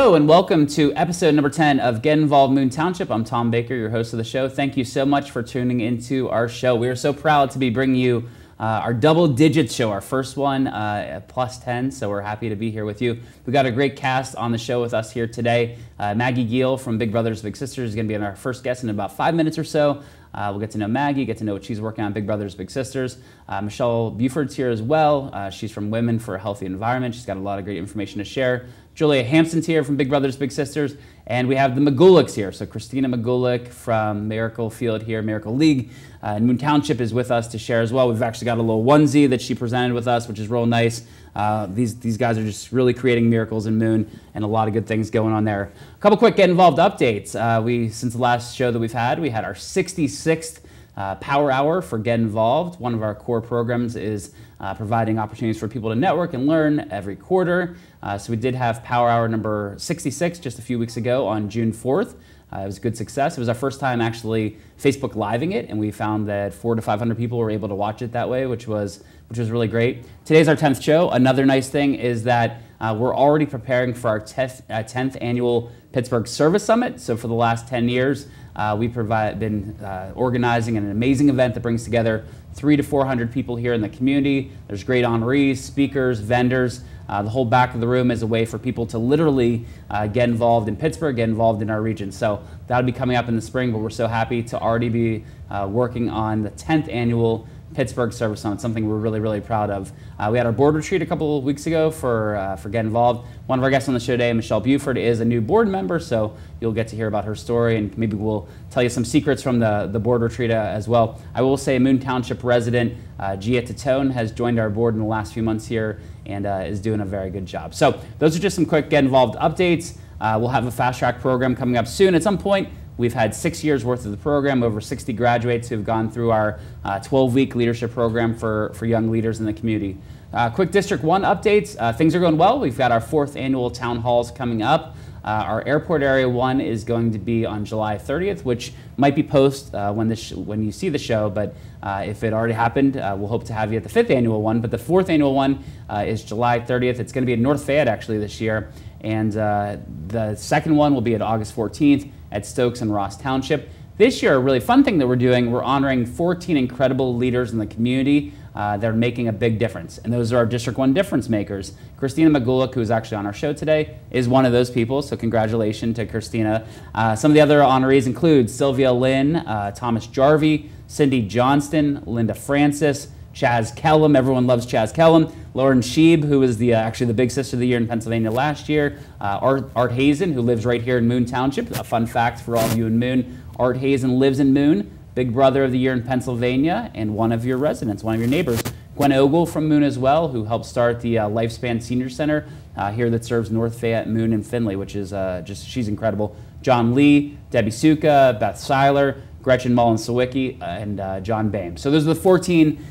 Hello and welcome to episode number 10 of Get Involved Moon Township. I'm Tom Baker, your host of the show. Thank you so much for tuning into our show. We are so proud to be bringing you our double digits show, our first one at plus 10, so we're happy to be here with you. We've got a great cast on the show with us here today. Maggie Giel from Big Brothers Big Sisters is going to be our first guest in about 5 minutes or so. We'll get to know Maggie, get to know what she's working on Big Brothers Big Sisters. Michelle Buford's here as well. She's from Women for a Healthy Environment. She's got a lot of great information to share. Julia Hampson's here from Big Brothers Big Sisters. And we have the Magulicks here. So Christina Magulick from Miracle Field here, Miracle League. Moon Township is with us to share as well. We've actually got a little onesie that she presented with us, which is real nice. These guys are just really creating miracles in Moon and a lot of good things going on there. A couple quick Get Involved updates. Since the last show that we had our 66th Power Hour for Get Involved. One of our core programs is providing opportunities for people to network and learn every quarter. So we did have Power Hour number 66 just a few weeks ago on June 4th. It was a good success. It was our first time actually Facebook Living it, and we found that 400 to 500 people were able to watch it that way, which was really great. Today's our 10th show. Another nice thing is that we're already preparing for our 10th annual Pittsburgh Service Summit. So for the last 10 years, we've been organizing an amazing event that brings together 300 to 400 people here in the community. There's great honorees, speakers, vendors. The whole back of the room is a way for people to literally get involved in Pittsburgh, get involved in our region. So that'll be coming up in the spring, but we're so happy to already be working on the 10th annual Pittsburgh Service Summit, something we're really, really proud of. We had our board retreat a couple of weeks ago for Get Involved. One of our guests on the show today, Michelle Buford, is a new board member, so you'll get to hear about her story, and maybe we'll tell you some secrets from the board retreat as well. I will say Moon Township resident Gia Tatone has joined our board in the last few months here and is doing a very good job. So those are just some quick Get Involved updates. We'll have a fast track program coming up soon at some point. We've had 6 years worth of the program, over 60 graduates who've gone through our 12-week leadership program for young leaders in the community. Quick District 1 updates. Things are going well. We've got our 4th annual town halls coming up. Our airport area one is going to be on July 30th, which might be post when you see the show, but if it already happened, we'll hope to have you at the 5th annual one. But the 4th annual one is July 30th. It's going to be in North Fayette actually this year. And the second one will be at August 14th at Stokes and Ross Township. This year, a really fun thing that we're doing, we're honoring 14 incredible leaders in the community that are making a big difference. And those are our District 1 difference makers. Christina Magulick, who is actually on our show today, is one of those people, so congratulations to Christina. Some of the other honorees include Sylvia Lynn, Thomas Jarvie, Cindy Johnston, Linda Francis, Chaz Kellum, everyone loves Chaz Kellum, Lauren Sheeb, who was actually the Big Sister of the Year in Pennsylvania last year, Art Hazen, who lives right here in Moon Township. A fun fact for all of you in Moon, Art Hazen lives in Moon, Big Brother of the Year in Pennsylvania, and one of your residents, one of your neighbors. Gwen Ogle from Moon as well, who helped start the Lifespan Senior Center here that serves North Fayette, Moon, and Findlay, which is she's incredible. John Lee, Debbie Suka, Beth Seiler, Gretchen Mullen-Sawicki, and John Boehm. So those are the 14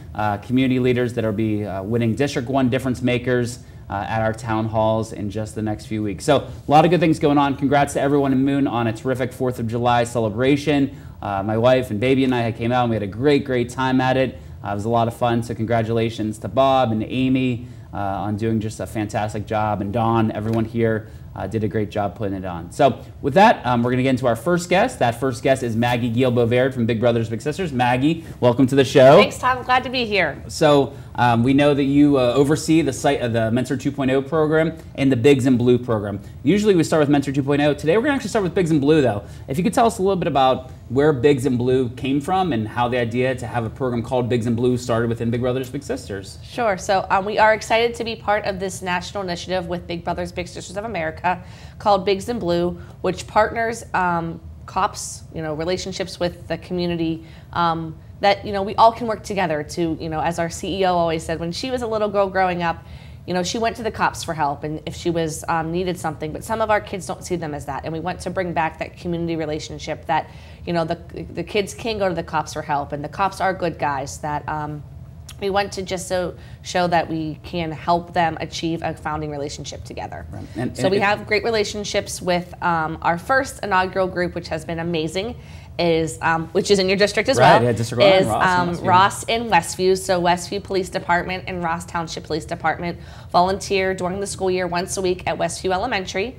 community leaders that will be winning District 1 difference makers at our town halls in just the next few weeks. So a lot of good things going on. Congrats to everyone in Moon on a terrific 4th of July celebration. My wife and baby and I came out and we had a great time at it. It was a lot of fun, so congratulations to Bob and Amy on doing just a fantastic job, and Dawn, everyone here did a great job putting it on. So with that, we're going to get into our first guest. That first guest is Maggie Giel from Big Brothers Big Sisters. Maggie, welcome to the show. Thanks, Tom. Glad to be here. So we know that you oversee the site of the Mentor 2.0 program and the Bigs in Blue program. Usually we start with Mentor 2.0. Today we're going to actually start with Bigs in Blue, though. If you could tell us a little bit about where Bigs in Blue came from and how the idea to have a program called Bigs in Blue started within Big Brothers Big Sisters. Sure. So we are excited to be part of this national initiative with Big Brothers Big Sisters of America called Bigs in Blue, which partners cops, relationships with the community that we all can work together to, as our CEO always said, when she was a little girl growing up, she went to the cops for help and if she was needed something, but some of our kids don't see them as that. And we want to bring back that community relationship that, the kids can go to the cops for help and the cops are good guys that we want to just show that we can help them achieve a founding relationship together. Right. So we have great relationships with our first inaugural group, which has been amazing, which is in your district as well. Yeah, District 1, Ross in Westview. So Westview Police Department and Ross Township Police Department volunteer during the school year once a week at Westview Elementary.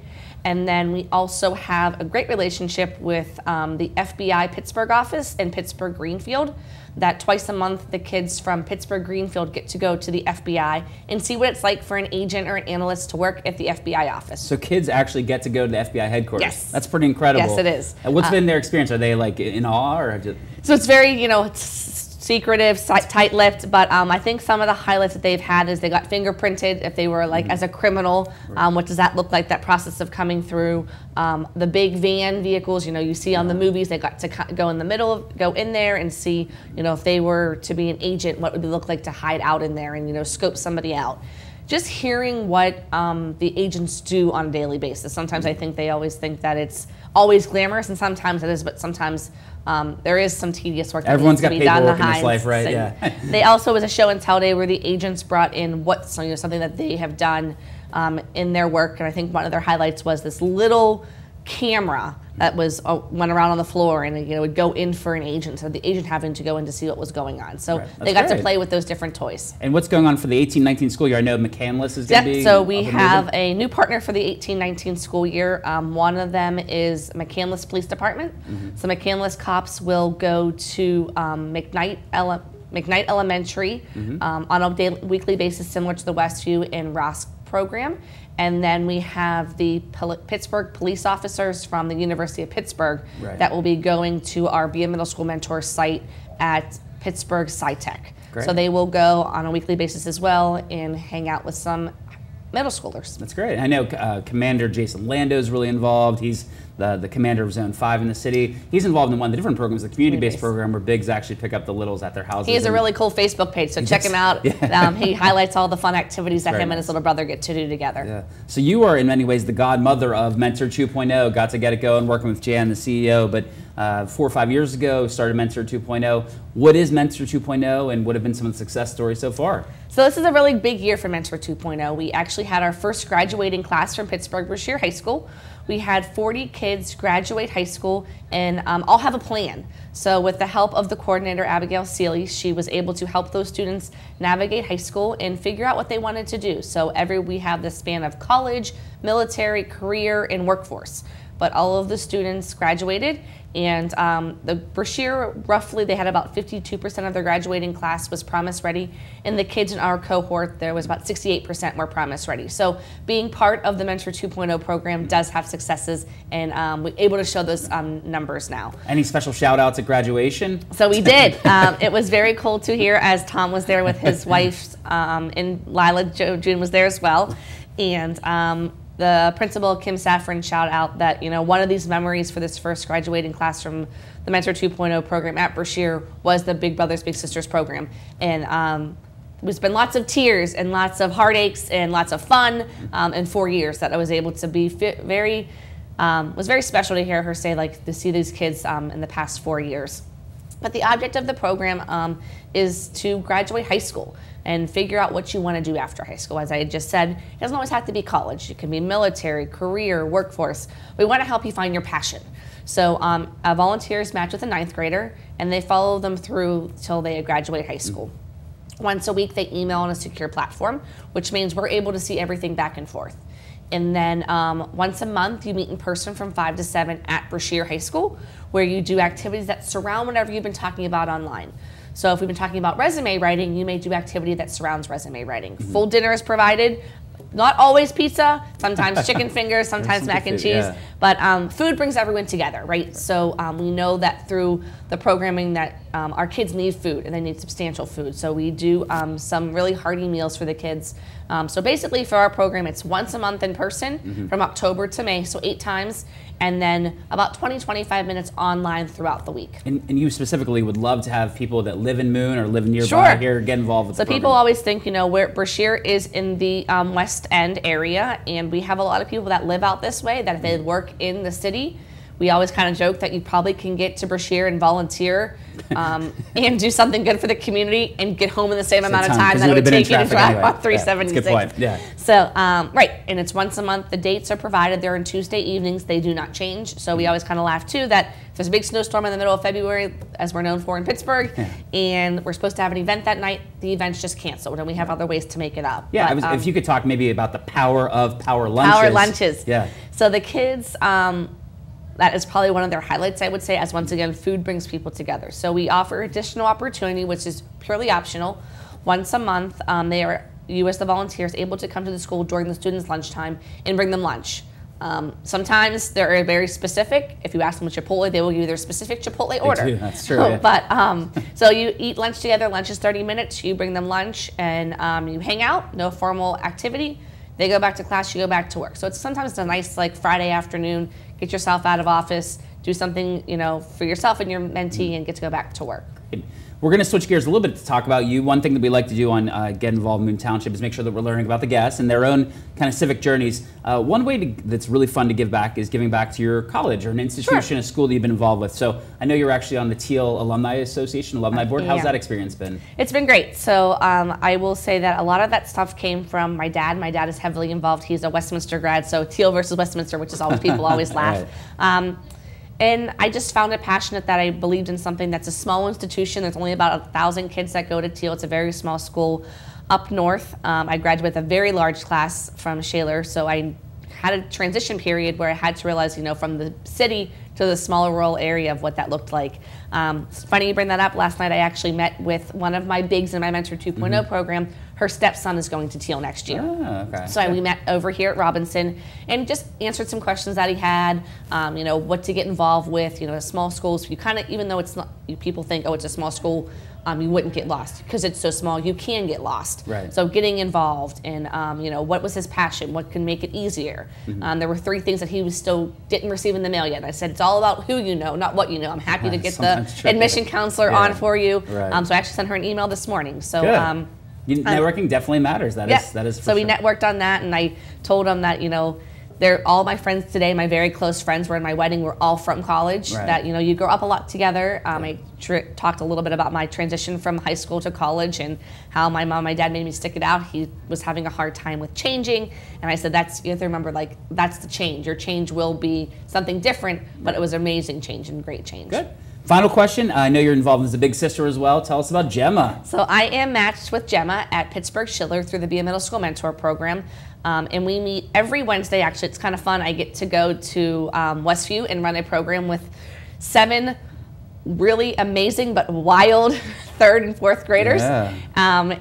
And then we also have a great relationship with the FBI Pittsburgh office in Pittsburgh Greenfield, that twice a month the kids from Pittsburgh Greenfield get to go to the FBI and see what it's like for an agent or an analyst to work at the FBI office. So kids actually get to go to the FBI headquarters? Yes. That's pretty incredible. Yes, it is. And what's been their experience? Are they like in awe or just... So it's very, it's secretive, tight-lipped, but I think some of the highlights that they've had is they got fingerprinted if they were like as a criminal. What does that look like, that process of coming through? The big van vehicles, you see on the movies, they got to go in the middle, go in there and see, if they were to be an agent, what would it look like to hide out in there and, scope somebody out. Just hearing what the agents do on a daily basis. Sometimes I think they always think that it's always glamorous, and sometimes it is, but sometimes there is some tedious work that Everyone's needs to got be done paperwork in behind. this life, right? So Yeah. They also was a show and tell day where the agents brought in something that they have done in their work, and I think one of their highlights was this little camera that went around on the floor and would go in for an agent, so the agent having to go in to see what was going on. So they got to play with those different toys. And what's going on for the 18-19 school year? I know McCandless is going to be... So we have a new partner for the 18-19 school year. One of them is McCandless Police Department. So McCandless cops will go to McKnight Elementary on a weekly basis, similar to the Westview and Ross program. And then we have the Pittsburgh police officers from the University of Pittsburgh that will be going to our Be a Middle School Mentor site at Pittsburgh SciTech. So they will go on a weekly basis as well and hang out with some middle schoolers. That's great. I know Commander Jason Lando is really involved. He's the commander of Zone 5 in the city. He's involved in one of the different programs, the community-based program where bigs actually pick up the littles at their houses. He has a really cool Facebook page, so check him out. He highlights all the fun activities that him and his little brother get to do together. Yeah. So you are, in many ways, the godmother of Mentor 2.0. Got to get it going working with Jan, the CEO, but 4 or 5 years ago, started Mentor 2.0. What is Mentor 2.0, and what have been some of the success stories so far? So this is a really big year for Mentor 2.0. We actually had our first graduating class from Pittsburgh-Brashear High School. We had 40 kids graduate high school and all have a plan. So with the help of the coordinator, Abigail Seeley, she was able to help those students navigate high school and figure out what they wanted to do. So we have the span of college, military, career, and workforce. But all of the students graduated, and the Brashear, roughly, they had about 52% of their graduating class was Promise Ready, and the kids in our cohort, there was about 68% were Promise Ready. So being part of the Mentor 2.0 program does have successes, and we're able to show those numbers now. Any special shout outs at graduation? So we did. It was very cool to hear, as Tom was there with his wife, and Lila June was there as well. And the principal, Kim Safran, shout out that one of these memories for this first graduating class from the Mentor 2.0 program at Brashear was the Big Brothers Big Sisters program, and it's been lots of tears and lots of heartaches and lots of fun in 4 years that I was able to be was very special to hear her say, to see these kids in the past 4 years. But the object of the program is to graduate high school and figure out what you want to do after high school. As I had just said, it doesn't always have to be college. It can be military, career, workforce. We want to help you find your passion. So volunteers match with a 9th grader, and they follow them through till they graduate high school. Once a week, they email on a secure platform, which means we're able to see everything back and forth. And then once a month, you meet in person from 5 to 7 at Brashear High School, where you do activities that surround whatever you've been talking about online. So if we've been talking about resume writing, you may do activity that surrounds resume writing. Full dinner is provided. Not always pizza, sometimes chicken fingers, sometimes mac and cheese, but food brings everyone together, right? So we know that through the programming that our kids need food, and they need substantial food. So we do some really hearty meals for the kids. So basically for our program, it's once a month in person from October to May, so 8 times, and then about 20-25 minutes online throughout the week. And you specifically would love to have people that live in Moon or live nearby here get involved with the program. So people always think, where Brashear is in the West End area, and we have a lot of people that live out this way, that if they work in the city, we always kind of joke that you probably can get to Brashear and volunteer and do something good for the community and get home in the same amount of time that it would would take you to drive anyway. on 376. That's a good point. Yeah. So, right, and it's once a month. The dates are provided. They're on Tuesday evenings. They do not change. So we always kind of laugh, too, that if there's a big snowstorm in the middle of February, as we're known for in Pittsburgh, and we're supposed to have an event that night, the event's just canceled, and we have other ways to make it up. Yeah, But, if you could talk maybe about the power of power lunches. Power lunches. Yeah. So the kids, that is probably one of their highlights, I would say, as once again, food brings people together. So we offer additional opportunity, which is purely optional. Once a month, you as the volunteers able to come to the school during the students' lunchtime and bring them lunch. Sometimes they're very specific. If you ask them Chipotle, they will give you their specific Chipotle order. They do, that's true. Yeah. But so you eat lunch together. Lunch is 30 minutes. You bring them lunch and you hang out. No formal activity. They go back to class. You go back to work. So sometimes it's a nice like Friday afternoon. Get yourself out of office. Do something for yourself and your mentee, and get to go back to work. We're going to switch gears a little bit to talk about you. One thing that we like to do on Get Involved Moon Township is make sure that we're learning about the guests and their own kind of civic journeys. One way that's really fun to give back is giving back to your college or an institution, a school that you've been involved with. So I know you're actually on the Teal Alumni Association Alumni Board. How's that experience been? It's been great. So I will say that a lot of that stuff came from my dad. My dad is heavily involved. He's a Westminster grad, so Teal versus Westminster, which is always people always laugh. Right. And I just found it passionate that I believed in something that's a small institution. There's only about 1,000 kids that go to Teal. It's a very small school up north. I graduated with a very large class from Shaler, so I had a transition period where I had to realize, from the city to the smaller rural area of what that looked like. It's funny you bring that up. Last night I actually met with one of my bigs in my Mentor 2.0 program. Her stepson is going to Teal next year. Oh, okay. So we met over here at Robinson and just answered some questions that he had, what to get involved with, small schools. You kind of, even though it's not, people think, oh, it's a small school, you wouldn't get lost. Because it's so small, you can get lost. Right. So getting involved and, what was his passion? What can make it easier? There were 3 things that he still didn't receive in the mail yet. And I said, it's all about who you know, not what you know. I'm happy to get the admission counselor on for you. Right. So I actually sent her an email this morning. So. Networking definitely matters. That is for sure. We networked on that, and I told them that they're all my friends today. My very close friends were in my wedding. We're all from college. Right. That you grow up a lot together. I talked a little bit about my transition from high school to college and how my mom and my dad made me stick it out. He was having a hard time with changing, and I said you have to remember that's the change. Your change will be something different, but it was amazing change and great change. Good. Final question. I know you're involved as a big sister as well. Tell us about Gemma. So I am matched with Gemma at Pittsburgh Schiller through the Be a Middle School Mentor Program. And we meet every Wednesday. Actually, it's kind of fun. I get to go to Westview and run a program with 7 really amazing but wild 3rd and 4th graders. Yeah.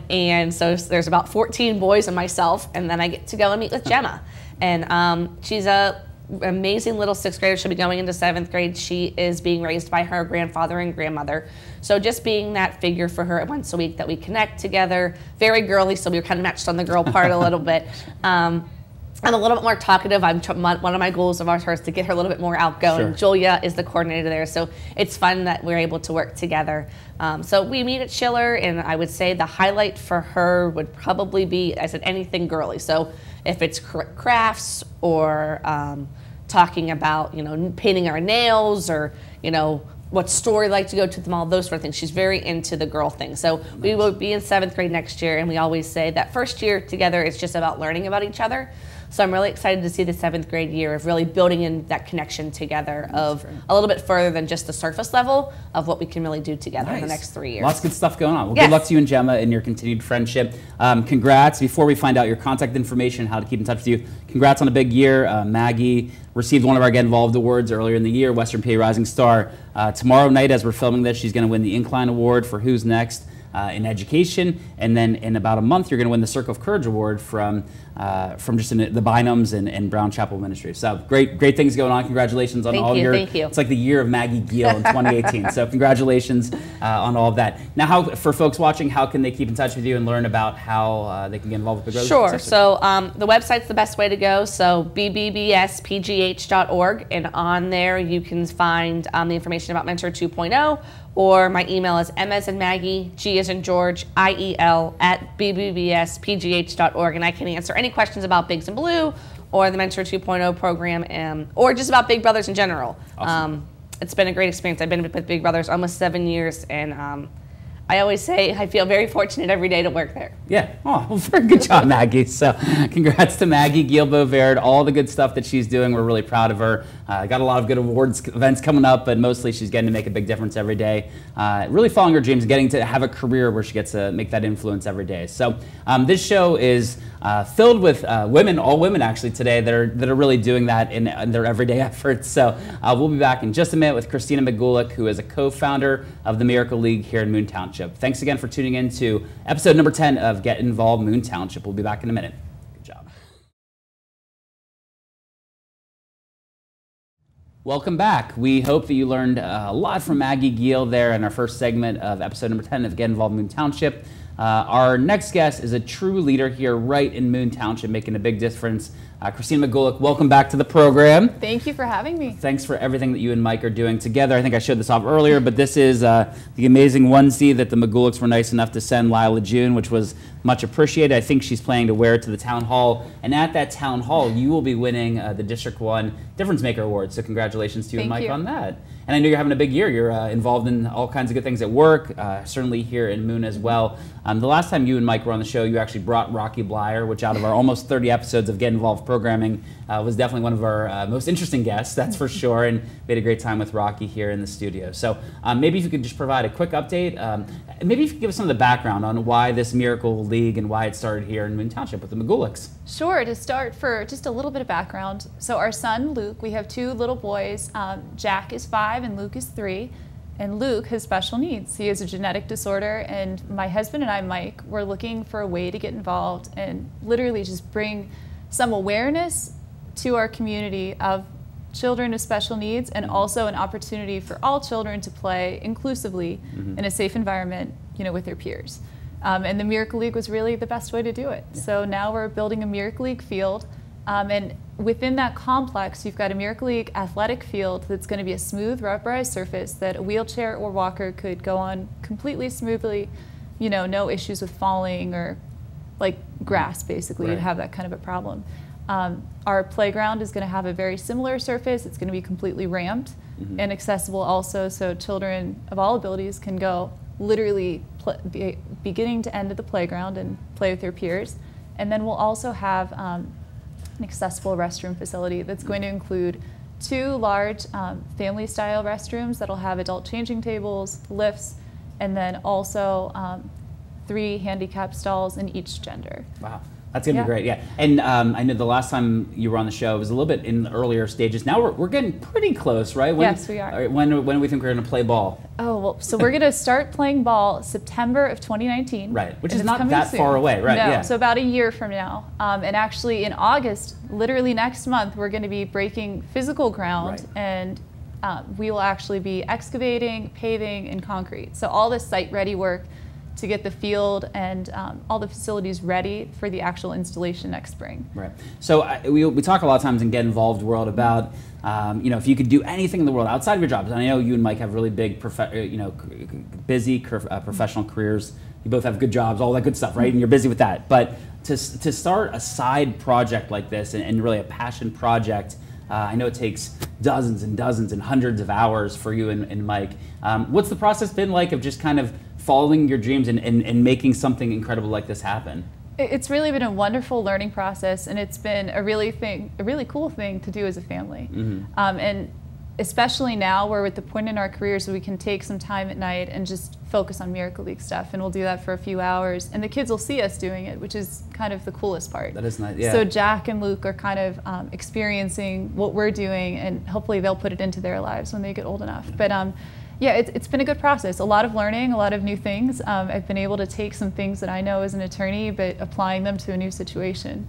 And so there's about 14 boys and myself. And then I get to go and meet with Gemma. And she's a amazing little 6th grader. She'll be going into 7th grade. She is being raised by her grandfather and grandmother. So just being that figure for her once a week that we connect together. Very girly, so we were kind of matched on the girl part a little bit. I'm a little bit more talkative. One of my goals of ours is to get her a little bit more outgoing. Sure. Julia is the coordinator there, so it's fun that we're able to work together. So we meet at Schiller, and I would say the highlight for her would probably be, I said, anything girly. So if it's crafts or talking about, painting our nails or, what store we like to go to the mall, those sort of things. She's very into the girl thing. So nice. We will be in 7th grade next year, and we always say that first year together is just about learning about each other. So I'm really excited to see the 7th grade year of really building in that connection together of a little bit further than just the surface level of what we can really do together in the next 3 years. Lots of good stuff going on. Well, good luck to you and Gemma in your continued friendship. Congrats. Before we find out your contact information, how to keep in touch with you, congrats on a big year. Maggie received one of our Get Involved awards earlier in the year, Western PA Rising Star. Tomorrow night, as we're filming this, she's going to win the Incline Award for Who's Next in Education, and then in about a month, you're going to win the Circle of Courage Award from just the Bynums and Brown Chapel Ministry. So great things going on. Congratulations on Thank you. It's like the year of Maggie Giel in 2018. So congratulations on all of that. Now, for folks watching, how can they keep in touch with you and learn about how they can get involved with Big Brothers? Sure. So the website's the best way to go. So bbbspgh.org, and on there you can find the information about Mentor 2.0. Or my email is M as in Maggie, G as in George, IEL at bbbspgh.org, and I can answer any questions about Bigs in Blue or the Mentor 2.0 program, or just about Big Brothers in general. Awesome. it's been a great experience. I've been with Big Brothers almost 7 years, and I always say I feel very fortunate every day to work there. Yeah. Oh, well, very good job, Maggie. So congrats to Maggie Giel-Beauverd, all the good stuff that she's doing. We're really proud of her. Got a lot of good awards events coming up, but mostly she's getting to make a big difference every day. Really following her dreams, getting to have a career where she gets to make that influence every day. So this show is filled with women, all women actually today, that are really doing that in their everyday efforts. So we'll be back in just a minute with Christina McGulick, who is a co-founder of the Miracle League here in Moon Township. Thanks again for tuning in to episode number 10 of Get Involved Moon Township. We'll be back in a minute. Good job. Welcome back. We hope that you learned a lot from Maggie Giel there in our first segment of episode number 10 of Get Involved Moon Township. Our next guest is a true leader here right in Moon Township, making a big difference. Christina McGulick, welcome back to the program. Thank you for having me. Thanks for everything that you and Mike are doing together. I think I showed this off earlier, but this is the amazing onesie that the McGulicks were nice enough to send Lila June, which was much appreciated. I think she's planning to wear it to the town hall, and at that town hall, you will be winning the District 1 Difference Maker Award. So congratulations to you and Mike on that. And I know you're having a big year. You're involved in all kinds of good things at work, certainly here in Moon as well. The last time you and Mike were on the show, you actually brought Rocky Blyer, which out of our almost 30 episodes of Get Involved programming, was definitely one of our most interesting guests, that's for sure, and we had a great time with Rocky here in the studio. So maybe if you could just provide a quick update, maybe if you could give us some of the background on why this Miracle League and why it started here in Moon Township with the McGulicks. Sure, to start, for just a little bit of background. So our son, Luke, we have 2 little boys. Jack is 5 and Luke is 3. And Luke has special needs. He has a genetic disorder, and my husband and I, Mike, were looking for a way to get involved and literally just bring some awareness to our community of children with special needs, and also an opportunity for all children to play inclusively in a safe environment, with their peers. And the Miracle League was really the best way to do it. Yeah. So now we're building a Miracle League field, and within that complex, you've got a Miracle League athletic field that's going to be a smooth, rubberized surface that a wheelchair or walker could go on completely smoothly, no issues with falling or like grass, basically. Right. You'd have that kind of a problem. Our playground is going to have a very similar surface. It's going to be completely ramped and accessible also, so children of all abilities can go literally beginning to end of the playground and play with their peers. And then we'll also have an accessible restroom facility that's going to include 2 large family-style restrooms that'll have adult changing tables, lifts, and then also 3 handicap stalls in each gender. Wow. That's going to be great, yeah. And I know the last time you were on the show, it was a little bit in the earlier stages. Now we're getting pretty close, right? Yes, we are. When do we think we're going to play ball? Oh, well, so we're going to start playing ball September of 2019. Right, which is not that far away, right? No, yeah. So about a year from now. And actually in August, literally next month, we're going to be breaking physical ground, and we will actually be excavating, paving, and concrete. So all this site-ready work to get the field and all the facilities ready for the actual installation next spring. Right. So we talk a lot of times in Get Involved world about if you could do anything in the world outside of your jobs. And I know you and Mike have really big, busy professional careers. You both have good jobs, all that good stuff, right? And you're busy with that. But to start a side project like this and really a passion project, I know it takes dozens and dozens and hundreds of hours for you and Mike. What's the process been like of just kind of following your dreams and making something incredible like this happen? It's really been a wonderful learning process, and it's been a really cool thing to do as a family. And especially now we're at the point in our careers where we can take some time at night and just focus on Miracle League stuff, and we'll do that for a few hours, and the kids will see us doing it, which is kind of the coolest part. That is nice, yeah. So Jack and Luke are kind of experiencing what we're doing, and hopefully they'll put it into their lives when they get old enough. But yeah, it's been a good process. A lot of learning, a lot of new things. I've been able to take some things that I know as an attorney, but applying them to a new situation.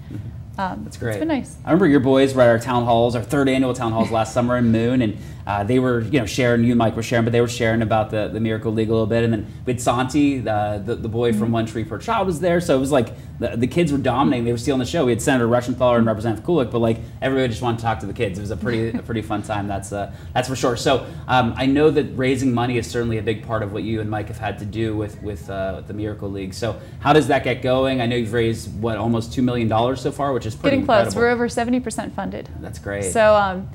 That's great. It's been nice. I remember your boys were at our town halls, our 3rd annual town halls last summer in Moon, and they were, sharing. You and Mike were sharing, but they were sharing about the Miracle League a little bit. And then with Santi, the boy from One Tree Per Child was there, so it was like the kids were dominating. They were stealing the show. We had Senator Reschenthaler and Representative Kulik, but like everybody just wanted to talk to the kids. It was a pretty fun time. That's for sure. So I know that raising money is certainly a big part of what you and Mike have had to do with the Miracle League. So how does that get going? I know you've raised almost $2 million so far, which is pretty getting close. incredible. We're over 70% funded. That's great. So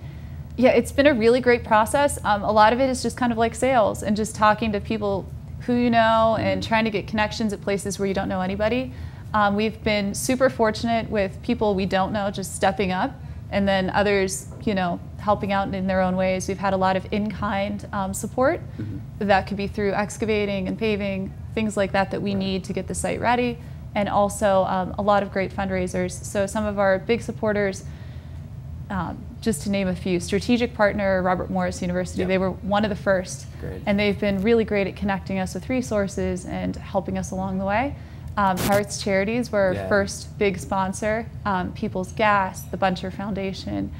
Yeah, it's been a really great process. A lot of it is just kind of like sales and just talking to people who you know and trying to get connections at places where you don't know anybody. We've been super fortunate with people we don't know just stepping up, and then others, you know, helping out in their own ways. We've had a lot of in-kind support. That could be through excavating and paving, things like that we need to get the site ready, and also a lot of great fundraisers. So some of our big supporters, just to name a few, strategic partner Robert Morris University, they were one of the first. And they've been really great at connecting us with resources and helping us along the way. Pirates Charities were our first big sponsor. People's Gas, the Buncher Foundation,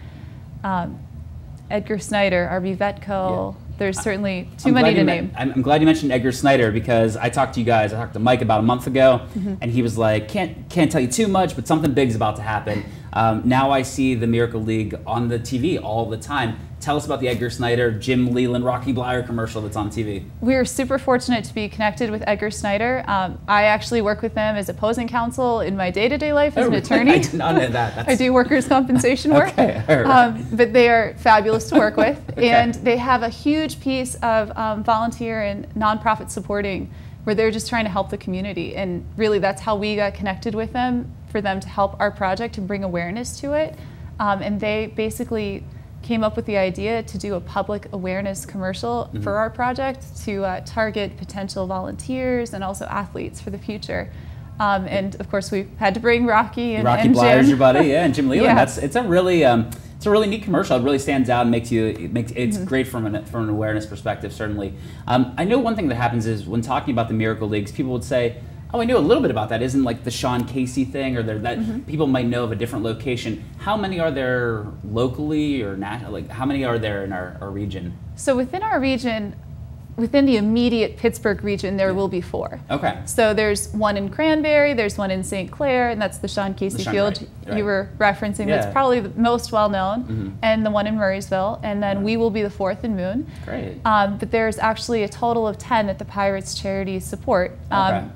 Edgar Snyder, RB Vetco. There's certainly too many to name. I'm glad you mentioned Edgar Snyder, because I talked to you guys. I talked to Mike about a month ago, and he was like, can't tell you too much, but something big's about to happen. Now I see the Miracle League on the TV all the time. Tell us about the Edgar Snyder, Jim Leland, Rocky Blyer commercial that's on TV. We're super fortunate to be connected with Edgar Snyder. I actually work with them as opposing counsel in my day-to-day life as an attorney. I did not know that. I do workers' compensation work. But they are fabulous to work with. And they have a huge piece of volunteer and nonprofit supporting, where they're just trying to help the community. And really that's how we got connected with them, for them to help our project and bring awareness to it. And they basically came up with the idea to do a public awareness commercial for our project to target potential volunteers and also athletes for the future. And of course we had to bring Rocky and Blyer's Jim. your buddy, and Jim Leland. It's a really neat commercial. It really stands out and it's great from an awareness perspective, certainly. I know one thing that happens is when talking about the Miracle Leagues, people would say, oh, I knew a little bit about that. Isn't like the Sean Casey thing, or that people might know of a different location. How many are there locally or like how many are there in our region? So within our region, within the immediate Pittsburgh region, there will be 4. Okay. So there's one in Cranberry, there's one in St. Clair, and that's the Sean Casey Field you were referencing. That's probably the most well-known, and the one in Murraysville, and then we will be the 4th in Moon. Great. But there's actually a total of 10 that the Pirates Charities support.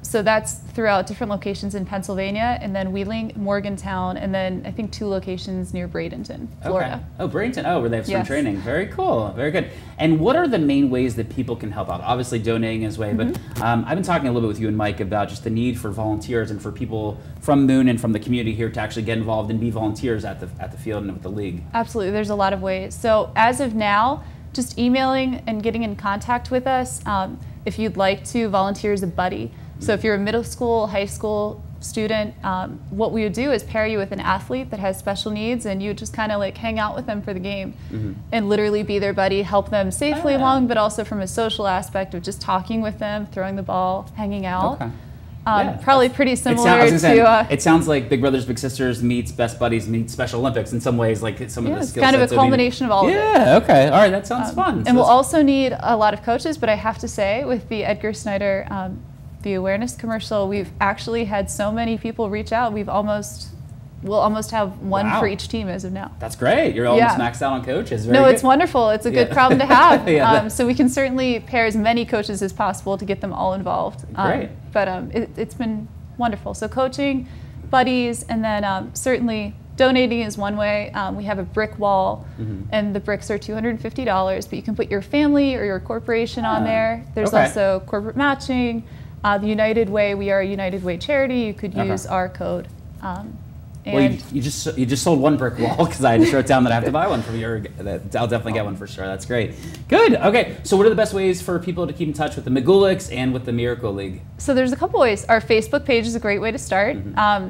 So that's throughout different locations in Pennsylvania, and then Wheeling, Morgantown, and then I think 2 locations near Bradenton, Florida. Oh, Bradenton. Oh, where they have spring training. Very cool. Very good. And what are the main ways that people can help out? Obviously donating is way, but I've been talking a little bit with you and Mike about just the need for volunteers and for people from Moon and from the community here to actually get involved and be volunteers at the field and with the league. Absolutely, there's a lot of ways. So as of now, just emailing and getting in contact with us. If you'd like to volunteer as a buddy. So if you're a middle school, high school student, what we would do is pair you with an athlete that has special needs, and you would just kind of like hang out with them for the game and literally be their buddy, help them safely along, but also from a social aspect of just talking with them, throwing the ball, hanging out. Probably pretty similar to... it sounds like Big Brothers Big Sisters meets Best Buddies meets Special Olympics in some ways, like some of the skills. It's kind of a culmination of all of it. Yeah, okay, all right, that sounds fun. And we'll also need a lot of coaches, but I have to say, with the Edgar Snyder the awareness commercial, we've actually had so many people reach out. We'll almost have one for each team as of now. That's great. You're almost maxed out on coaches. Very no, good. It's wonderful. It's a good problem to have. So we can certainly pair as many coaches as possible to get them all involved. Great. But it's been wonderful. So coaching, buddies, and then certainly donating is one way. We have a brick wall, and the bricks are $250, but you can put your family or your corporation on there. There's also corporate matching. The United Way, we are a United Way charity. You could use our code. Well, you just sold one brick wall, because I just wrote down that I have to buy one from you. I'll definitely get one for sure. That's great. Good. Okay. So what are the best ways for people to keep in touch with the McGulicks and with the Miracle League? So there's a couple ways. Our Facebook page is a great way to start.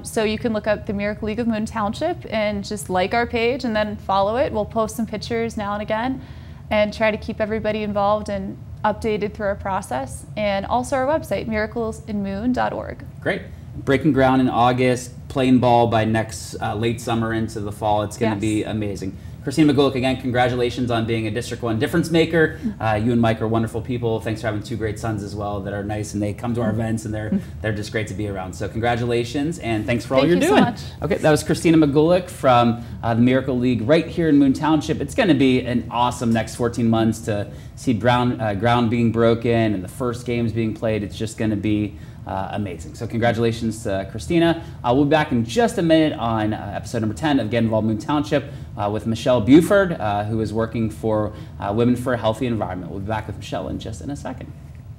So you can look up the Miracle League of Moon Township and just like our page and then follow it. We'll post some pictures now and again and try to keep everybody involved and updated through our process. And also our website, miraclesinmoon.org. Great. Breaking ground in August, playing ball by next late summer into the fall. It's going to be amazing. Christina McGulick, again, congratulations on being a District 1 difference maker. You and Mike are wonderful people. Thanks for having 2 great sons as well that are nice, and they come to our events, and they're just great to be around. So congratulations, and thanks for all you're doing. Thank you so much. Okay, that was Christina McGulick from the Miracle League right here in Moon Township. It's going to be an awesome next 14 months to see ground being broken and the first games being played. It's just going to be amazing. So congratulations to Christina. We'll be back in just a minute on episode number 10 of Get Involved Moon Township with Michelle Buford, who is working for Women for a Healthy Environment. We'll be back with Michelle in just a second.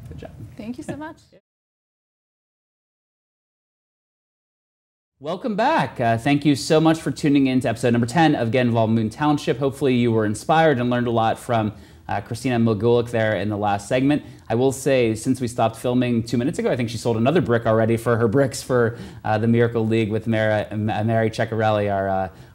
Good job. Thank you so much. Welcome back. Thank you so much for tuning in to episode number 10 of Get Involved Moon Township. Hopefully you were inspired and learned a lot from Christina Milgulik there in the last segment. I will say, since we stopped filming 2 minutes ago, I think she sold another brick already for her bricks for the Miracle League with Mary Ceccarelli,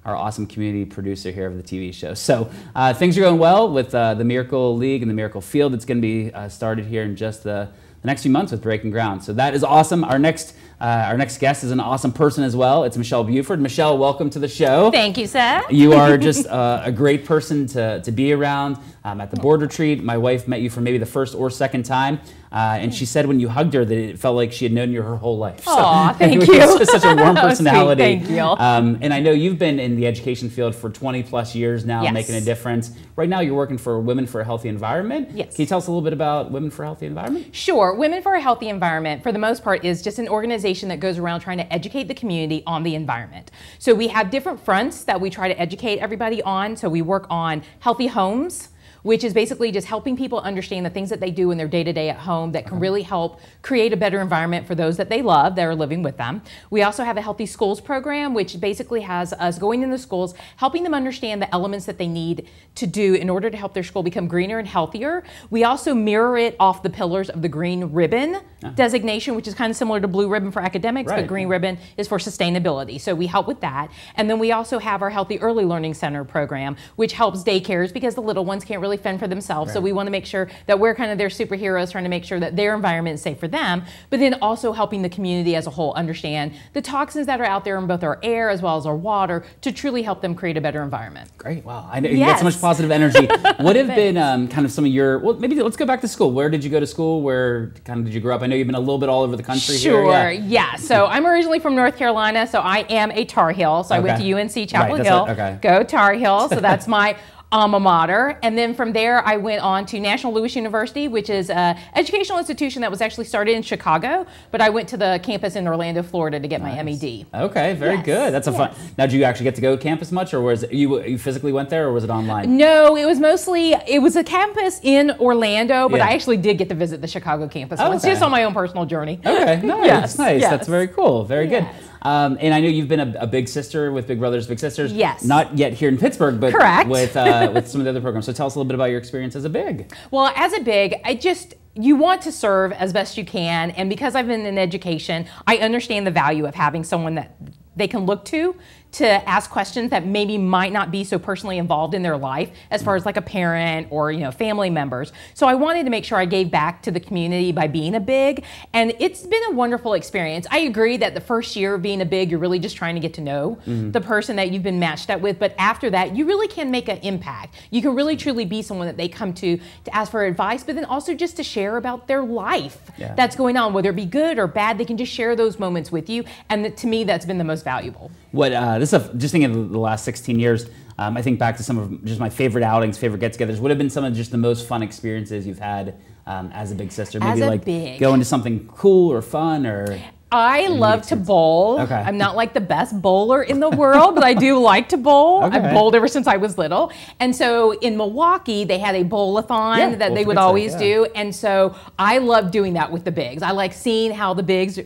our awesome community producer here of the TV show. So things are going well with the Miracle League and the Miracle Field. It's going to be started here in just the next few months with breaking ground. So that is awesome. Our next guest is an awesome person as well. It's Michelle Buford. Michelle, welcome to the show. Thank you, Seth. You are just a great person to be around. At the board retreat, my wife met you for maybe the first or second time, and she said when you hugged her that it felt like she had known you her whole life. Aw, thank you. you. Just such a warm personality. Thank you. And I know you've been in the education field for 20 plus years now, Yes. making a difference. Right now you're working for Women for a Healthy Environment. Yes. Can you tell us a little bit about Women for a Healthy Environment? Sure. Women for a Healthy Environment, for the most part, is just an organization that goes around trying to educate the community on the environment. So we have different fronts that we try to educate everybody on. So we work on healthy homes, which is basically just helping people understand the things that they do in their day-to-day at home that can really help create a better environment for those that they love that are living with them. We also have a Healthy Schools program, which basically has us going into schools, helping them understand the elements that they need to do in order to help their school become greener and healthier. We also mirror it off the pillars of the Green Ribbon designation, which is kind of similar to Blue Ribbon for academics, but Green Ribbon is for sustainability. So we help with that. And then we also have our Healthy Early Learning Center program, which helps daycares because the little ones can't really fend for themselves. So we want to make sure that we're kind of their superheroes, trying to make sure that their environment is safe for them, but then also helping the community as a whole understand the toxins that are out there in both our air as well as our water to truly help them create a better environment. Great. Wow. I know you get so much positive energy. What have been kind of some of your, well, maybe let's go back to school. Where did you go to school? Where kind of did you grow up? I know you've been a little bit all over the country Sure. here. Yeah. So I'm originally from North Carolina, so I am a Tar Heel. So I went to UNC Chapel Hill. Go Tar Heel. So that's my alma mater. And then from there, I went on to National Louis University, which is an educational institution that was actually started in Chicago, but I went to the campus in Orlando, Florida to get my MED. Okay, very good. That's a fun. Now, did you actually get to go to campus much, or was it, you physically went there, or was it online? No, it was mostly, it was a campus in Orlando, but I actually did get to visit the Chicago campus once, just on my own personal journey. Okay, nice, Yes, nice. yes. That's very cool. Very good. And I know you've been a big sister with Big Brothers Big Sisters. Yes. Not yet here in Pittsburgh, but Correct. with some of the other programs. So tell us a little bit about your experience as a Big. Well, as a Big, you want to serve as best you can, and because I've been in education, I understand the value of having someone that they can look to ask questions that maybe might not be so personally involved in their life as far as like a parent or family members. So I wanted to make sure I gave back to the community by being a Big, and it's been a wonderful experience. I agree that the first year of being a Big, you're really just trying to get to know the person that you've been matched up with, but after that, you really can make an impact. You can really truly be someone that they come to ask for advice, but then also just to share about their life that's going on, whether it be good or bad. They can just share those moments with you, and to me, that's been the most valuable. Just thinking of the last 16 years, I think back to some of just my favorite outings, favorite get-togethers. What have been some of just the most fun experiences you've had as a Big Sister? Maybe like going to something cool or fun, or... I love to bowl. Okay. I'm not like the best bowler in the world, but I do like to bowl. I've bowled ever since I was little. And so in Milwaukee, they had a bowl-a-thon that they would always do. And so I love doing that with the Bigs. I like seeing how the Bigs,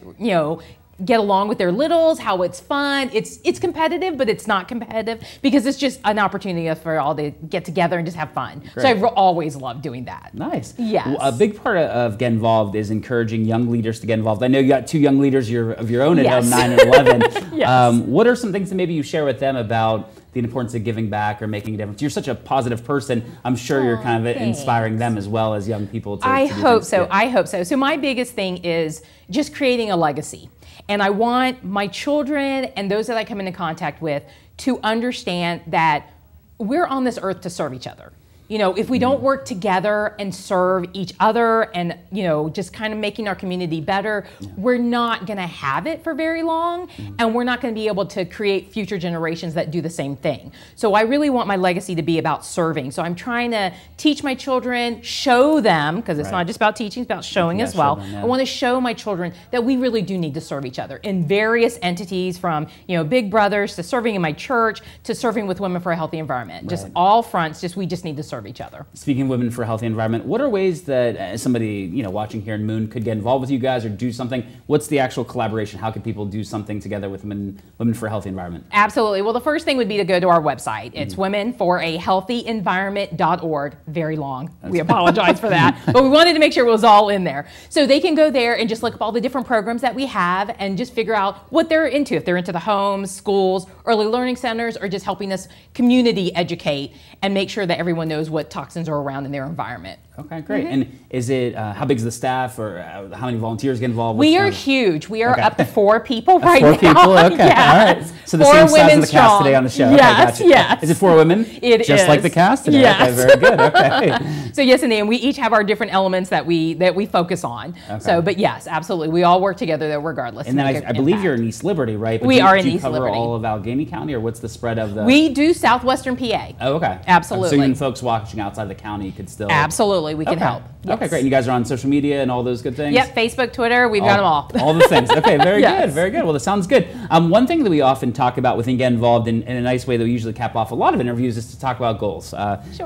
get along with their littles, how it's fun. It's competitive, but it's not competitive because it's just an opportunity for all to get together and just have fun. Great. So I've always loved doing that. Nice. Yes. Well, a big part of Get Involved is encouraging young leaders to get involved. I know you got two young leaders of your own at home, 9 and 11. What are some things that maybe you share with them about the importance of giving back or making a difference? You're such a positive person. I'm sure you're kind of inspiring them as well as young people. I hope so. I hope so. So my biggest thing is just creating a legacy. And I want my children and those that I come into contact with to understand that we're on this earth to serve each other. you know, if we don't work together and serve each other and, you know, just kind of making our community better, we're not going to have it for very long, and we're not going to be able to create future generations that do the same thing. So I really want my legacy to be about serving. So I'm trying to teach my children, show them, because it's not just about teaching, it's about showing as well. I want to show my children that we really do need to serve each other in various entities, from, you know, Big Brothers to serving in my church to serving with Women for a Healthy Environment. Just all fronts, we just need to serve each other. Speaking of Women for a Healthy Environment, what are ways that somebody, you know, watching here in Moon could get involved with you guys or do something? What's the actual collaboration? How can people do something together with Women for a Healthy Environment? Absolutely. Well, the first thing would be to go to our website. It's womenforahealthyenvironment.org. Very long. We apologize for that, but we wanted to make sure it was all in there. So they can go there and just look up all the different programs that we have and just figure out what they're into. If they're into the homes, schools, early learning centers, or just helping us community educate and make sure that everyone knows what toxins are around in their environment. Okay, great. And is it, how big is the staff, or how many volunteers get involved? We are huge. We are up to 4 people right now. 4 people? Okay, all right. So the same size as the cast today on the show. Yes, okay, gotcha. Is it 4 women? It just is. like the cast today? Yes. Okay, very good. Okay. So yes, and we each have our different elements that we focus on. Okay. So, but yes, absolutely. We all work together though, regardless. And then I believe you're in East Liberty, right? But we are in East Liberty. Do you cover all of Allegheny County, or what's the spread of the? We do Southwestern PA. Oh, okay. Absolutely. So even folks watching outside the county could still. Absolutely, we can help. Yes. Okay, great. And you guys are on social media and all those good things? Yep, Facebook, Twitter, we've got them all. All the things. Okay, very good, very good. Well, that sounds good. One thing that we often talk about within Get Involved in a nice way that we usually cap off a lot of interviews is to talk about goals.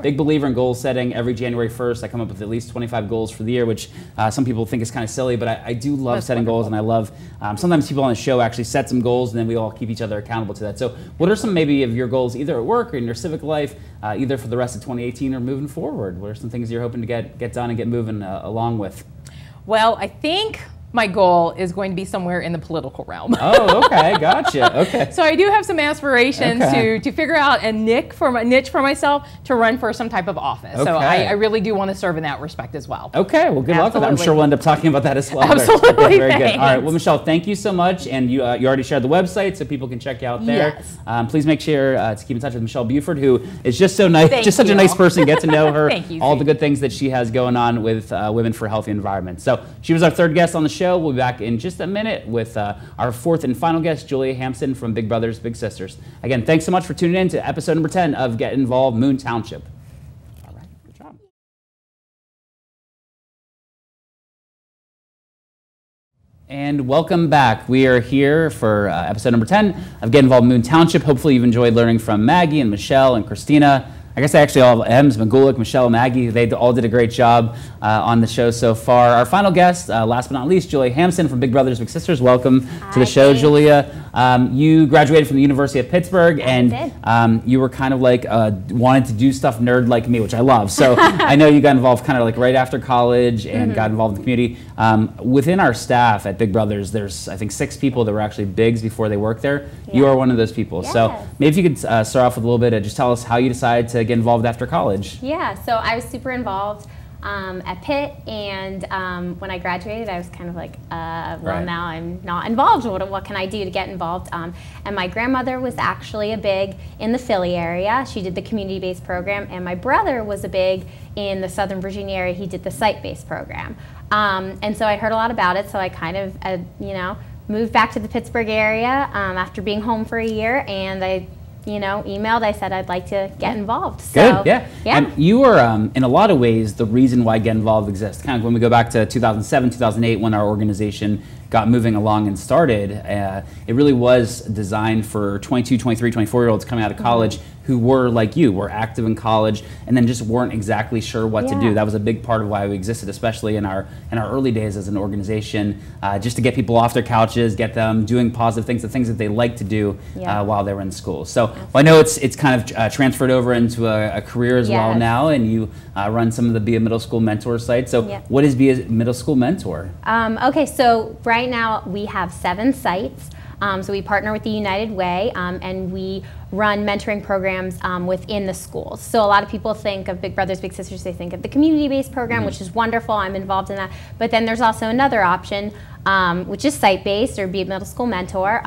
Big believer in goal setting. Every January 1st, I come up with at least 25 goals for the year, which some people think is kind of silly, but I do love setting goals, and I love, sometimes people on the show actually set some goals, and then we all keep each other accountable to that. So what are some maybe of your goals, either at work or in your civic life, either for the rest of 2018 or moving forward? What are some things you're hoping to get done and get moving along with? Well, I think my goal is going to be somewhere in the political realm. Oh, okay, gotcha. Okay. So I do have some aspirations to figure out a niche for myself to run for some type of office. Okay. So I really do want to serve in that respect as well. Okay, well, good luck with that. I'm sure we'll end up talking about that as well. Absolutely. Okay, very good. All right, well, Michelle, thank you so much. And you already shared the website, so people can check you out there. Yes. Please make sure to keep in touch with Michelle Buford, who is just so nice, such a nice person. Get to know her, all the good things that she has going on with Women for a Healthy Environment. So she was our 3rd guest on the show. We'll be back in just a minute with our 4th and final guest, Julia Hampson from Big Brothers Big Sisters. Again, thanks so much for tuning in to episode number 10 of Get Involved Moon Township. All right, good job. And welcome back. We are here for episode number 10 of Get Involved Moon Township. Hopefully you've enjoyed learning from Maggie and Michelle and Christina. I guess actually all of Ems, Magulik, Michelle, Maggie, they all did a great job on the show so far. Our final guest, last but not least, Julia Hampson from Big Brothers Big Sisters. Welcome to the show, Julia. You graduated from the University of Pittsburgh, and you were kind of like wanted to do stuff nerd like me, which I love. So I know you got involved kind of like right after college and got involved in the community. Within our staff at Big Brothers, there's I think 6 people that were actually bigs before they worked there. Yeah. You are one of those people. Yes. So maybe if you could start off with a little bit of just tell us how you decided to get involved after college. Yeah, so I was super involved at Pitt, and when I graduated, I was kind of like, well, now I'm not involved. What can I do to get involved? And my grandmother was actually a big in the Philly area. She did the community-based program, and my brother was a big in the Southern Virginia area. He did the site-based program. And so I heard a lot about it, so I kind of, moved back to the Pittsburgh area after being home for a year, and I emailed. I said I'd like to get involved. So, good, yeah. And you were, in a lot of ways, the reason why Get Involved exists. Kind of when we go back to 2007, 2008, when our organization got moving along and started, it really was designed for 22, 23, 24-year-olds coming out of college who were like you, were active in college, and then just weren't exactly sure what to do. That was a big part of why we existed, especially in our early days as an organization, just to get people off their couches, get them doing positive things, the things that they like to do while they were in school. So I know it's kind of transferred over into a career as well now, and you run some of the Be a Middle School Mentor sites. So what is Be a Middle School Mentor? Okay, so right now we have 7 sites. So we partner with the United Way, and we run mentoring programs within the schools. So a lot of people think of Big Brothers Big Sisters, they think of the community-based program, which is wonderful. I'm involved in that. But then there's also another option, which is site-based, or Be a Middle School Mentor.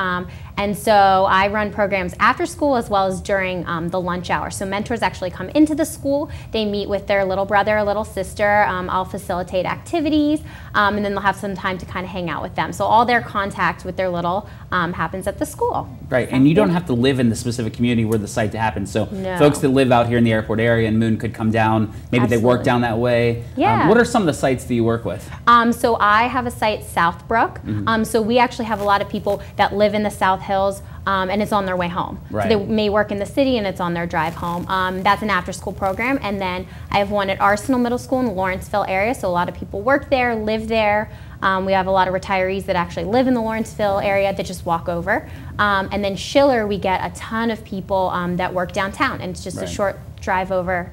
And so I run programs after school as well as during the lunch hour. So mentors actually come into the school, they meet with their little brother or little sister, I'll facilitate activities, and then they'll have some time to kind of hang out with them. So all their contact with their little happens at the school. Right, and you don't have to live in the specific community where the site happens. So folks that live out here in the airport area and Moon could come down, maybe they work down that way. Yeah. What are some of the sites that you work with? So I have a site, Southbrook. So we actually have a lot of people that live in the South Hills, and it's on their way home. Right. So they may work in the city and it's on their drive home. That's an after-school program. And then I have one at Arsenal Middle School in the Lawrenceville area. So a lot of people work there, live there. We have a lot of retirees that actually live in the Lawrenceville area that just walk over. And then Schiller, we get a ton of people that work downtown, and it's just a short drive over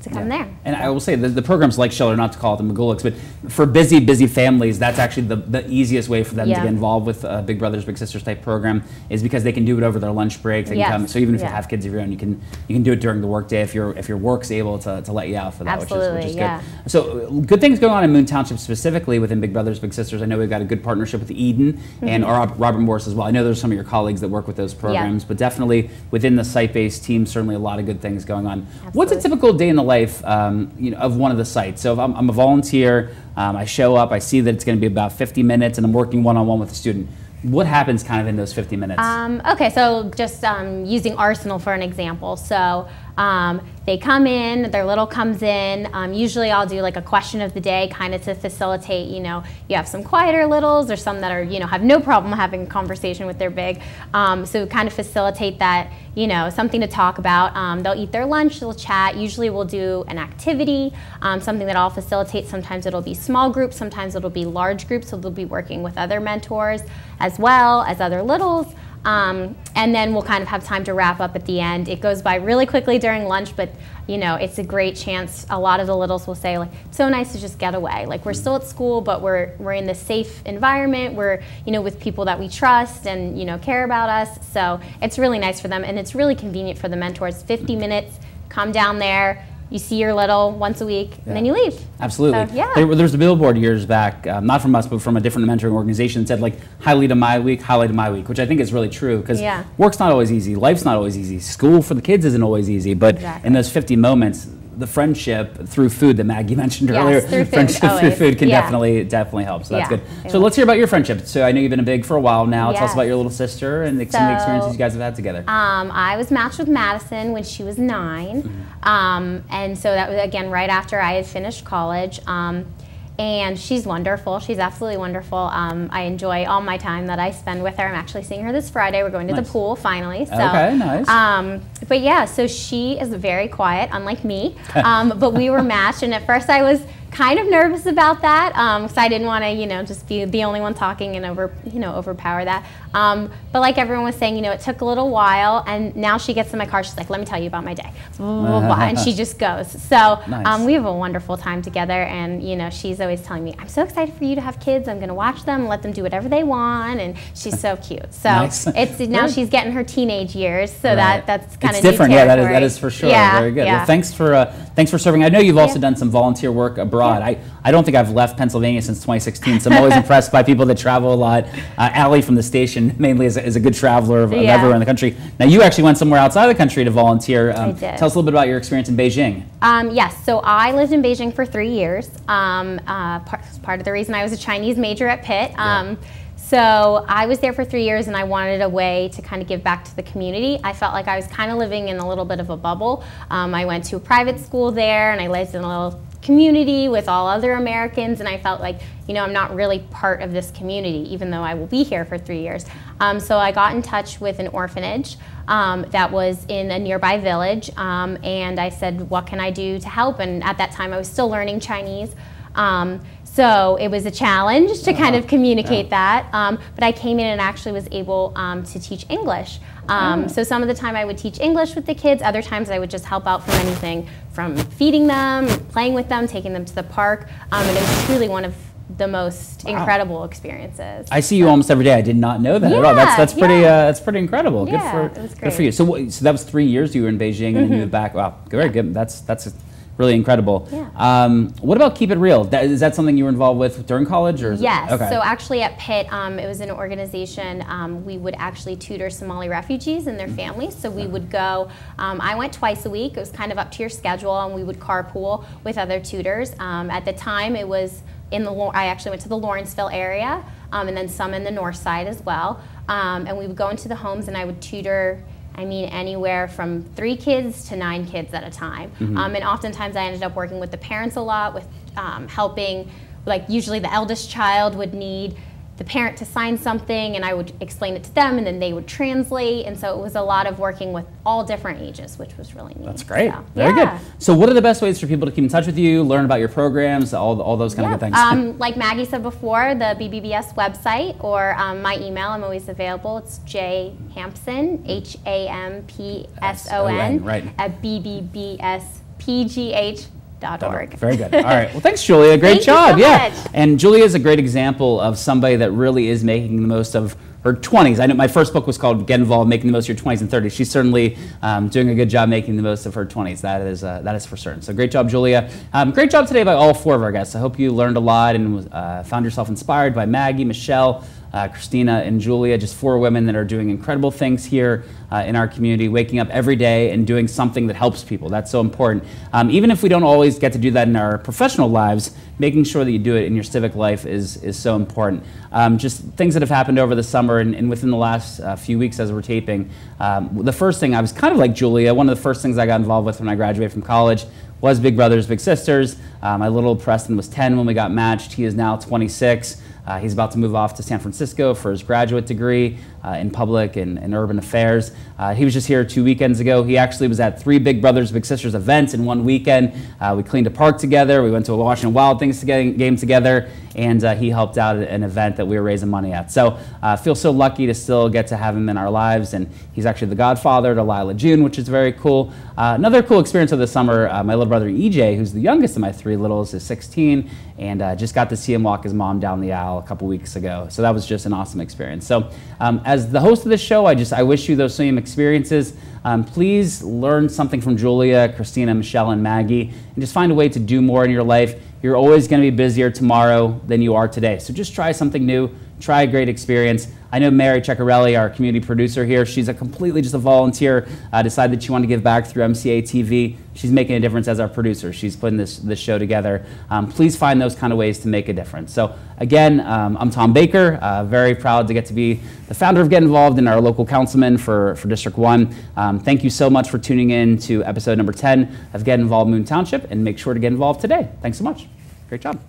to come there. And I will say the programs like Schiller, not to call it the McGulicks, but for busy families, that's actually the easiest way for them to get involved with Big Brothers Big Sisters type program, is because they can do it over their lunch breaks. They can come, so even if you have kids of your own, you can do it during the workday if your work's able to let you out for that, which is good. So good things going on in Moon Township specifically within Big Brothers Big Sisters. I know we've got a good partnership with Eden and Robert Morris as well. I know there's some of your colleagues that work with those programs, but definitely within the site-based team, certainly a lot of good things going on. Absolutely. What's a typical day in the life of one of the sites? So if I'm a volunteer, I show up, I see that it's going to be about 50 minutes, and I'm working one-on-one with a student. What happens kind of in those 50 minutes? Okay, so just using Arsenal for an example. So they come in, their little comes in. Usually I'll do like a question of the day kind of to facilitate, you have some quieter littles or some that are, have no problem having a conversation with their big. So kind of facilitate that, something to talk about. They'll eat their lunch, they'll chat. Usually we'll do an activity, something that I'll facilitate. Sometimes it'll be small groups, sometimes it'll be large groups, so they'll be working with other mentors as well as other littles. And then we'll kind of have time to wrap up at the end. It goes by really quickly during lunch, but it's a great chance. A lot of the littles will say, like, it's so nice to just get away. Like, we're still at school, but we're in this safe environment. We're, with people that we trust and, care about us. So it's really nice for them, and it's really convenient for the mentors. 50 minutes, come down there. You see your little once a week, and then you leave. Absolutely. So, There was a billboard years back, not from us, but from a different mentoring organization that said, like, highlight of my week, which I think is really true, because work's not always easy, life's not always easy, school for the kids isn't always easy, but in those 50 moments, the friendship through food that Maggie mentioned earlier, friendship through food can definitely help. So that's good. So let's hear about your friendship. So I know you've been a Big for a while now. Tell us about your little sister and some of the experiences you guys have had together. I was matched with Madison when she was 9. And so that was, again, right after I had finished college. And she's wonderful. She's absolutely wonderful. I enjoy all my time that I spend with her. I'm actually seeing her this Friday. We're going to the pool finally. So, okay, nice. But yeah, so she is very quiet, unlike me. But we were matched, and at first I was kind of nervous about that, because I didn't want to, just be the only one talking and overpower that. But like everyone was saying, it took a little while, and now she gets in my car. She's like, "Let me tell you about my day," and she just goes. So we have a wonderful time together, and she's always telling me, "I'm so excited for you to have kids. I'm going to watch them, let them do whatever they want," and she's so cute. So it's now she's getting her teenage years, so that's kind of different. Yeah, that is for sure. Very good. Well, thanks for serving. I know you've also done some volunteer work abroad. I don't think I've left Pennsylvania since 2016, so I'm always impressed by people that travel a lot. Allie from the station mainly is a good traveler of everywhere in the country. Now, you actually went somewhere outside of the country to volunteer. I did. Tell us a little bit about your experience in Beijing. Yes, so I lived in Beijing for 3 years. Part of the reason I was a Chinese major at Pitt. So I was there for 3 years, and I wanted a way to kind of give back to the community. I felt like I was kind of living in a little bit of a bubble. I went to a private school there, and I lived in a little community with all other Americans, and I felt like, I'm not really part of this community, even though I will be here for 3 years. So I got in touch with an orphanage that was in a nearby village, and I said, what can I do to help? And at that time, I was still learning Chinese. So it was a challenge to kind of communicate that, but I came in and actually was able to teach English. So some of the time I would teach English with the kids, other times I would just help out from anything from feeding them, playing with them, taking them to the park, and it was truly one of the most incredible experiences. I see you almost every day. I did not know that at all. That's pretty incredible. It was great. Good for you. So that was 3 years you were in Beijing and then you moved back. Wow, very good. That's really incredible. Yeah. What about Keep It Real? Is that something you were involved with during college? Or Yes. Okay. So actually at Pitt, it was an organization. We would actually tutor Somali refugees and their families. So we would go. I went twice a week. It was kind of up to your schedule, and we would carpool with other tutors. At the time, it was I actually went to the Lawrenceville area, and then some in the north side as well. And we would go into the homes, and I would tutor. I mean, anywhere from 3 kids to 9 kids at a time. And oftentimes I ended up working with the parents a lot, with helping, like usually the eldest child would need the parent to sign something, and I would explain it to them, and then they would translate. And so it was a lot of working with all different ages, which was really neat. That's great. So, Very good. So what are the best ways for people to keep in touch with you, learn about your programs, all those kind of good things? Like Maggie said before, the BBBS website, or my email, I'm always available. It's jhampson, HAMPSON, right, at BBBSPGH.org. Very good. All right. Well, thanks, Julia. Great job. You so yeah. much. And Julia is a great example of somebody that really is making the most of her 20s. I know my first book was called Get Involved, Making the Most of Your 20s and 30s. She's certainly doing a good job making the most of her 20s. That is for certain. So great job, Julia. Great job today by all 4 of our guests. I hope you learned a lot and found yourself inspired by Maggie, Michelle, Christina, and Julia, just 4 women that are doing incredible things here in our community, waking up every day and doing something that helps people. That's so important. Even if we don't always get to do that in our professional lives, making sure that you do it in your civic life is so important. Just things that have happened over the summer and within the last few weeks as we're taping. The first thing, I was kind of like Julia. One of the first things I got involved with when I graduated from college was Big Brothers Big Sisters. My little Preston was 10 when we got matched. He is now 26. He's about to move off to San Francisco for his graduate degree in public and urban affairs. He was just here 2 weekends ago. He actually was at 3 Big Brothers Big Sisters events in one weekend. We cleaned a park together. We went to a Washington Wild Things game together, and he helped out at an event that we were raising money at. So I feel so lucky to still get to have him in our lives, and he's actually the godfather to Lila June, which is very cool. Another cool experience of the summer, my little brother EJ, who's the youngest of my 3 littles, is 16, and just got to see him walk his mom down the aisle a couple weeks ago. So that was just an awesome experience. So as the host of this show, I wish you those same experiences. Please learn something from Julia, Christina, Michelle, and Maggie, and just find a way to do more in your life. You're always going to be busier tomorrow than you are today. So just try something new. Try a great experience. I know Mary Ceccarelli, our community producer here, she's completely just a volunteer, decided that she wanted to give back through MCA TV. She's making a difference as our producer. She's putting this show together. Please find those kind of ways to make a difference. So again, I'm Tom Baker, very proud to get to be the founder of Get Involved and our local councilman for District 1. Thank you so much for tuning in to episode number 10 of Get Involved Moon Township, and make sure to get involved today. Thanks so much. Great job.